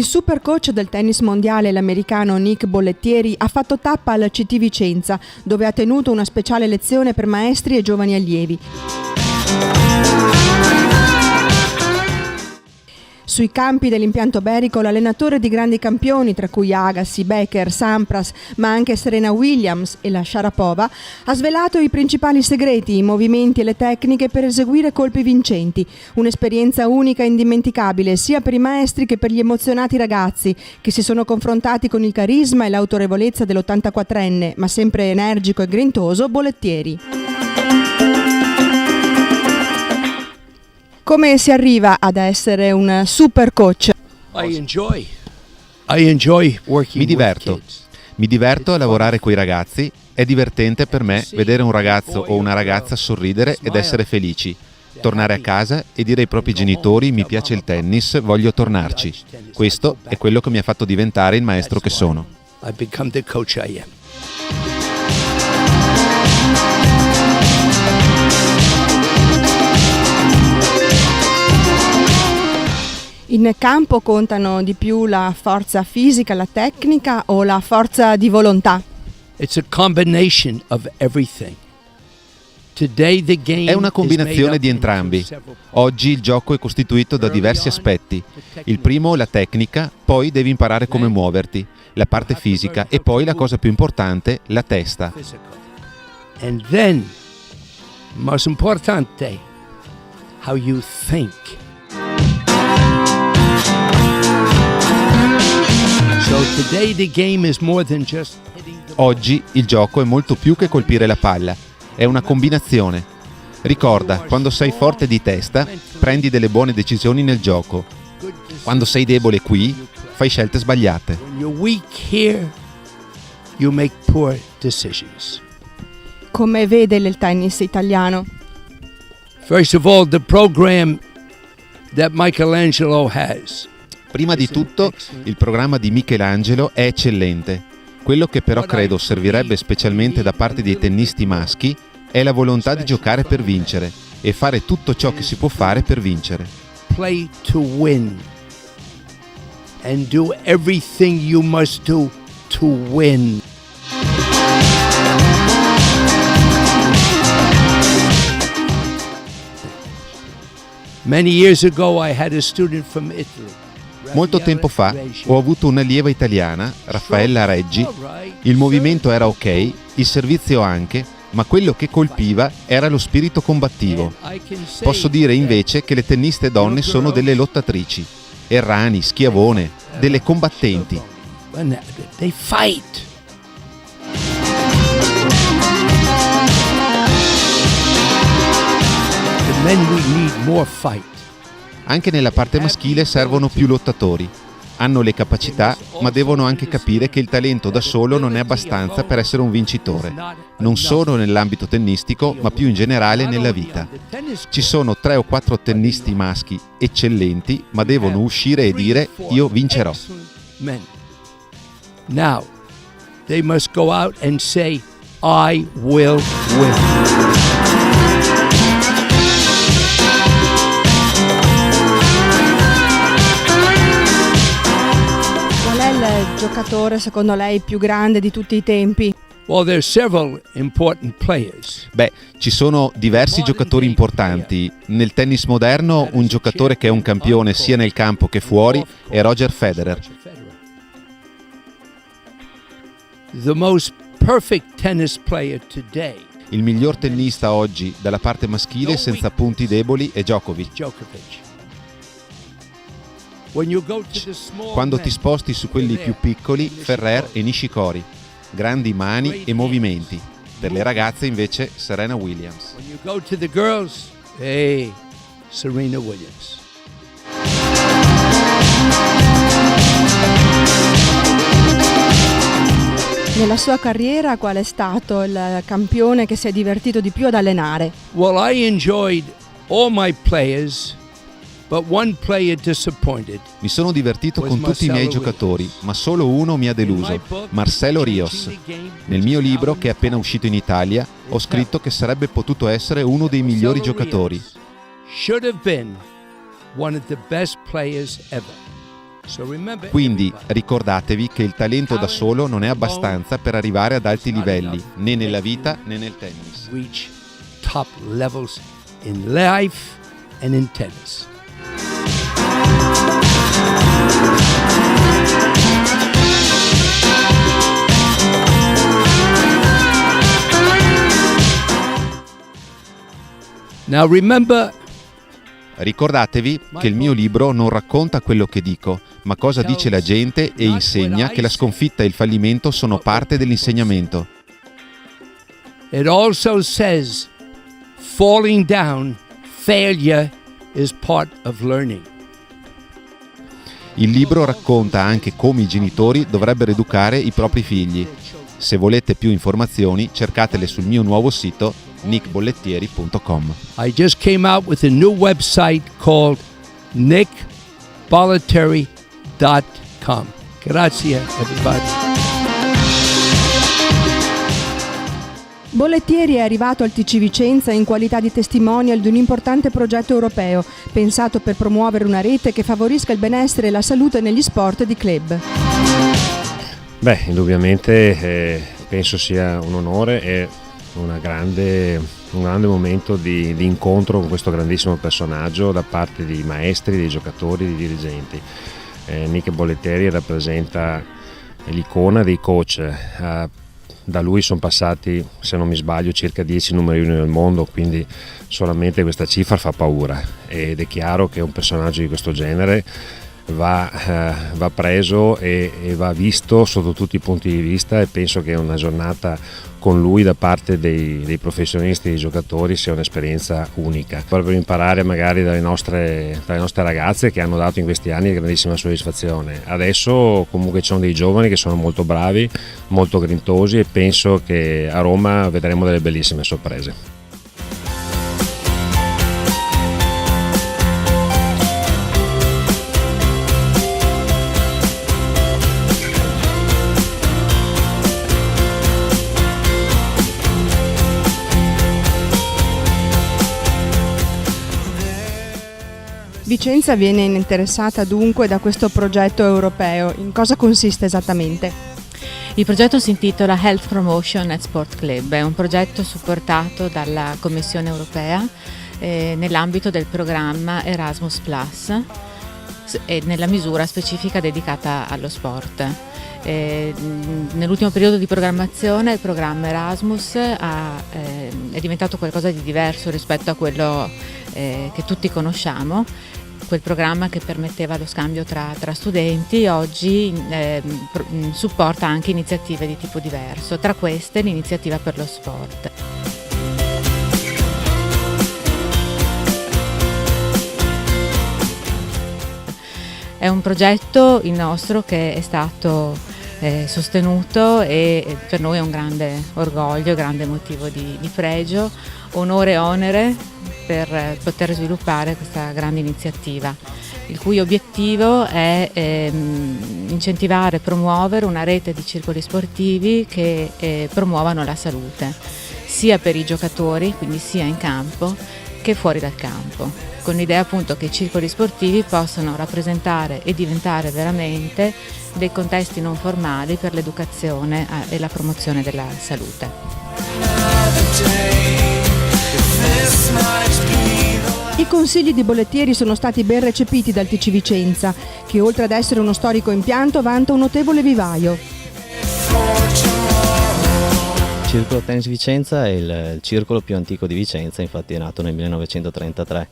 Il super coach del tennis mondiale, l'americano Nick Bollettieri, ha fatto tappa al CT Vicenza, dove ha tenuto una speciale lezione per maestri e giovani allievi. Sui campi dell'impianto Berico l'allenatore di grandi campioni, tra cui Agassi, Becker, Sampras, ma anche Serena Williams e la Sharapova, ha svelato i principali segreti, i movimenti e le tecniche per eseguire colpi vincenti. Un'esperienza unica e indimenticabile sia per i maestri che per gli emozionati ragazzi, che si sono confrontati con il carisma e l'autorevolezza dell'84enne, ma sempre energico e grintoso, Bollettieri. Come si arriva ad essere un super coach? Mi diverto a lavorare coi ragazzi. È divertente per me vedere un ragazzo o una ragazza sorridere ed essere felici. Tornare a casa e dire ai propri genitori: mi piace il tennis, voglio tornarci. Questo è quello che mi ha fatto diventare il maestro che sono. In campo contano di più la forza fisica, la tecnica o la forza di volontà? È una combinazione di entrambi. Oggi il gioco è costituito da diversi aspetti. Il primo, la tecnica, poi devi imparare come muoverti, la parte fisica e poi la cosa più importante, la testa. And then, most importante, how you think. Oggi il gioco è molto più che colpire la palla, è una combinazione. Ricorda, quando sei forte di testa, prendi delle buone decisioni nel gioco. Quando sei debole qui, fai scelte sbagliate. Come vede il tennis italiano? First of all, the program that Michelangelo has. Prima di tutto, il programma di Michelangelo è eccellente. Quello che però credo servirebbe specialmente da parte dei tennisti maschi è la volontà di giocare per vincere e fare tutto ciò che si può fare per vincere. Play to win and do everything you must do to win. Many years ago I had a student from Italy. Molto tempo fa ho avuto un'allieva italiana, Raffaella Reggi. Il movimento era ok, il servizio anche, ma quello che colpiva era lo spirito combattivo. Posso dire invece che le tenniste donne sono delle lottatrici, Errani, Schiavone, delle combattenti. They fight. The men we need more fight. Anche nella parte maschile servono più lottatori. Hanno le capacità, ma devono anche capire che il talento da solo non è abbastanza per essere un vincitore. Non solo nell'ambito tennistico, ma più in generale nella vita. Ci sono 3 o 4 tennisti maschi eccellenti, ma devono uscire e dire: io vincerò. Now, they must go out and say, I will win. Giocatore secondo lei più grande di tutti i tempi? Well, there are several important players. Beh, ci sono diversi giocatori importanti. Nel tennis moderno un giocatore che è un campione sia nel campo che fuori è Roger Federer. The most perfect tennis player today. Il miglior tennista oggi dalla parte maschile senza punti deboli è Djokovic. Quando ti sposti su quelli più piccoli, Ferrer e Nishikori, grandi mani e movimenti. Per le ragazze invece Serena Williams. Serena Williams. Nella sua carriera qual è stato il campione che si è divertito di più ad allenare? Well, I enjoyed all my players. But one player disappointed. Mi sono divertito con tutti i miei giocatori, ma solo uno mi ha deluso, Marcelo Rios. Nel mio libro, che è appena uscito in Italia, ho scritto che sarebbe potuto essere uno dei migliori giocatori. Should have been one of the best players ever. Quindi ricordatevi che il talento da solo non è abbastanza per arrivare ad alti livelli, né nella vita né nel tennis. Reach top levels in life and in tennis. Now remember, Ricordatevi che il mio libro non racconta quello che dico, ma cosa dice la gente e insegna che la sconfitta e il fallimento sono parte dell'insegnamento. it also says falling down, failure is part of learning. Il libro racconta anche come i genitori dovrebbero educare i propri figli. Se volete più informazioni, cercatele sul mio nuovo sito nickbollettieri.com. I just came out with a new website called nickbollettieri.com. Grazie, everybody. Bollettieri è arrivato al TC Vicenza in qualità di testimonial di un importante progetto europeo, pensato per promuovere una rete che favorisca il benessere e la salute negli sport di club. Beh, indubbiamente penso sia un onore e un grande momento di incontro con questo grandissimo personaggio da parte di maestri, di giocatori, di dirigenti. Nick Bollettieri rappresenta l'icona dei coach. Da lui sono passati, se non mi sbaglio, circa 10 numeri 1 nel mondo, quindi solamente questa cifra fa paura ed è chiaro che un personaggio di questo genere va preso e va visto sotto tutti i punti di vista, e penso che una giornata con lui da parte dei professionisti e dei giocatori sia un'esperienza unica, proprio imparare magari dalle nostre ragazze che hanno dato in questi anni grandissima soddisfazione. Adesso comunque ci sono dei giovani che sono molto bravi, molto grintosi, e penso che a Roma vedremo delle bellissime sorprese. Vicenza viene interessata dunque da questo progetto europeo. In cosa consiste esattamente? Il progetto si intitola Health Promotion at Sport Club, è un progetto supportato dalla Commissione europea nell'ambito del programma Erasmus Plus e nella misura specifica dedicata allo sport. Nell'ultimo periodo di programmazione il programma Erasmus è diventato qualcosa di diverso rispetto a quello che tutti conosciamo. Quel programma che permetteva lo scambio tra studenti oggi supporta anche iniziative di tipo diverso, tra queste l'iniziativa per lo sport. È un progetto, il nostro, che è stato sostenuto e per noi è un grande orgoglio, grande motivo di pregio, onore e onere per poter sviluppare questa grande iniziativa, il cui obiettivo è incentivare e promuovere una rete di circoli sportivi che promuovano la salute, sia per i giocatori, quindi sia in campo che fuori dal campo, con l'idea appunto che i circoli sportivi possano rappresentare e diventare veramente dei contesti non formali per l'educazione e la promozione della salute. I consigli di Bollettieri sono stati ben recepiti dal TC Vicenza, che oltre ad essere uno storico impianto vanta un notevole vivaio. Il Circolo Tennis Vicenza è il circolo più antico di Vicenza, infatti è nato nel 1933.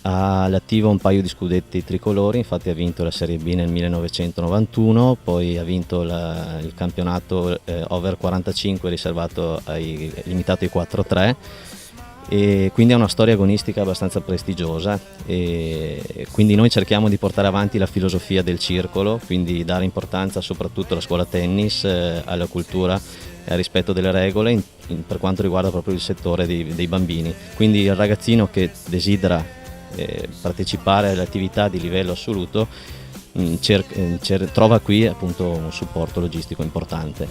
Ha all'attivo un paio di scudetti tricolori, infatti ha vinto la Serie B nel 1991, poi ha vinto il campionato over 45 riservato limitato ai 4-3, e quindi ha una storia agonistica abbastanza prestigiosa, e quindi noi cerchiamo di portare avanti la filosofia del circolo, quindi dare importanza soprattutto alla scuola tennis, alla cultura e al rispetto delle regole per quanto riguarda proprio il settore dei bambini. Quindi il ragazzino che desidera partecipare alle attività di livello assoluto trova qui appunto un supporto logistico importante.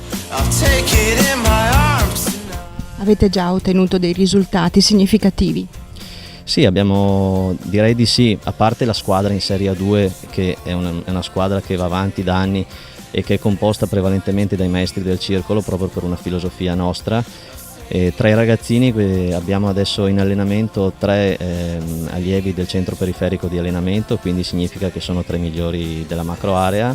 Avete già ottenuto dei risultati significativi? Sì, direi di sì, a parte la squadra in Serie A2 che è una squadra che va avanti da anni e che è composta prevalentemente dai maestri del circolo proprio per una filosofia nostra. Tra i ragazzini abbiamo adesso in allenamento 3 allievi del centro periferico di allenamento, quindi significa che sono 3 migliori della macro area,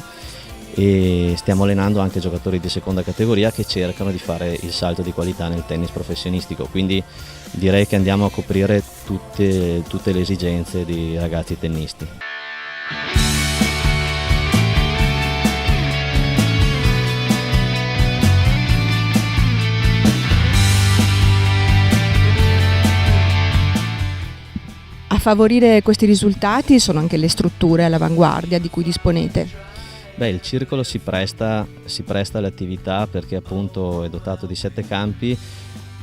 e stiamo allenando anche giocatori di seconda categoria che cercano di fare il salto di qualità nel tennis professionistico, quindi direi che andiamo a coprire tutte le esigenze di ragazzi tennisti. A favorire questi risultati sono anche le strutture all'avanguardia di cui disponete. Il circolo si presta all'attività perché appunto è dotato di 7 campi.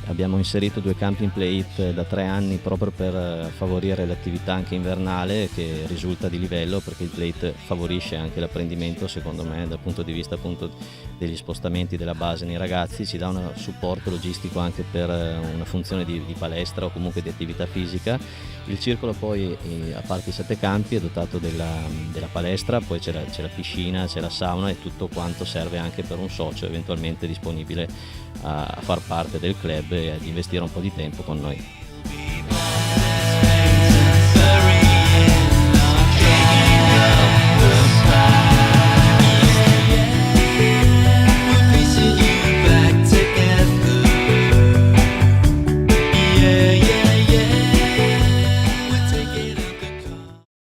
Abbiamo inserito 2 campi in play-it da 3 anni proprio per favorire l'attività anche invernale, che risulta di livello, perché il play-it favorisce anche l'apprendimento, secondo me, dal punto di vista appunto degli spostamenti della base nei ragazzi, ci dà un supporto logistico anche per una funzione di palestra o comunque di attività fisica. Il circolo poi, a parte i 7 campi, è dotato della palestra, poi c'è la piscina, c'è la sauna e tutto quanto serve anche per un socio eventualmente disponibile a far parte del club e ad investire un po' di tempo con noi.